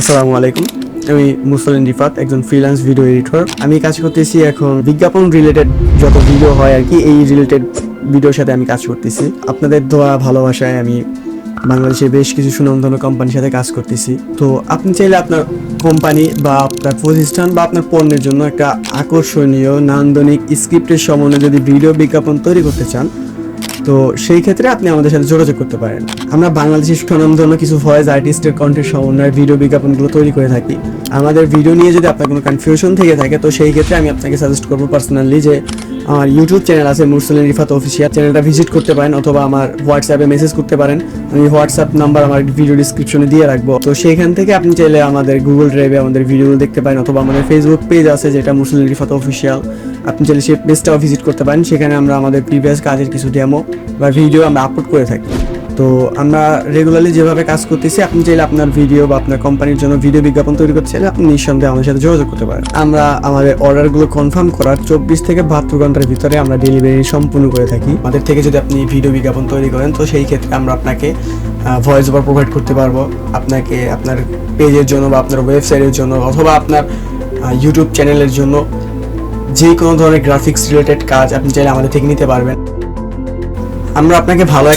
আসসালামু আলাইকুম। আমি মুসলিম রিফাত, একজন ফ্রিল্যান্স ভিডিও এডিটর। আমি কাজ করতেছি এখন বিজ্ঞাপন রিলেটেড যত ভিডিও হয় আর কি, এই রিলেটেড ভিডিওর সাথে আমি কাজ করতেছি। আপনাদের দোয়া ভালোবাসায় আমি বাংলাদেশে বেশ কিছু সুনামধন্য কোম্পানির সাথে কাজ করতেছি। তো আপনি চাইলে আপনার কোম্পানি বা আপনার প্রতিষ্ঠান বা আপনার পণ্যের জন্য একটা আকর্ষণীয় নান্দনিক স্ক্রিপ্টের সমন্বয়ে যদি ভিডিও বিজ্ঞাপন তৈরি করতে চান, তো সেই ক্ষেত্রে আপনি আমাদের সাথে যোগাযোগ করতে পারেন। আমরা বাংলাদেশের সুনামধন্য কিছু ভয়েস আর্টিস্টের কণ্ঠের সমন্বয়ে ভিডিও বিজ্ঞাপনগুলো তৈরি করে থাকি। আমাদের ভিডিও নিয়ে যদি আপনার কোনো কনফিউশন থেকে থাকে, তো সেই ক্ষেত্রে আমি আপনাকে সাজেস্ট করবো পার্সোনালি যে আমার ইউটিউব চ্যানেল আছে মুরসালিন রিফাত অফিসিয়াল, চ্যানেলটা ভিজিট করতে পারেন, অথবা আমার হোয়াটসঅ্যাপে মেসেজ করতে পারেন। আমি হোয়াটসঅ্যাপ নাম্বার আমার ভিডিও ডিসক্রিপশনে দিয়ে রাখবো। তো সেইখান থেকে আপনি চাইলে আমাদের গুগল ড্রাইভে আমাদের ভিডিওগুলো দেখতে পারেন, অথবা আমাদের ফেসবুক পেজ আছে যেটা মুরসালিন রিফাত অফিসিয়াল, আপনি চাইলে সেই পেজটাও ভিজিট করতে পারেন। সেখানে আমরা আমাদের প্রিভিয়াস কাজের কিছু ডেমো বা ভিডিও আমরা আপলোড করে থাকি। তো আমরা রেগুলারলি যেভাবে কাজ করতেছি, আপনি চাইলে আপনার ভিডিও বা আপনার কোম্পানির জন্য ভিডিও বিজ্ঞাপন তৈরি করতে চাইলে আপনি নিঃসন্দেহে আমাদের সাথে যোগাযোগ করতে পারেন। আমরা আমাদের অর্ডারগুলো কনফার্ম করার 24 থেকে 72 ঘন্টার ভিতরে আমরা ডেলিভারি সম্পূর্ণ করে থাকি। আমাদের থেকে যদি আপনি ভিডিও বিজ্ঞাপন তৈরি করেন, তো সেই ক্ষেত্রে আমরা আপনাকে ভয়েস ওভার প্রোভাইড করতে পারবো, আপনাকে আপনার পেজের জন্য বা আপনার ওয়েবসাইটের জন্য অথবা আপনার ইউটিউব চ্যানেলের জন্য যে কোনো ধরনের গ্রাফিক্স রিলেটেড কাজ আপনি চাইলে আমাদের থেকে নিতে পারবেন। আমরা আপনাকে ভালো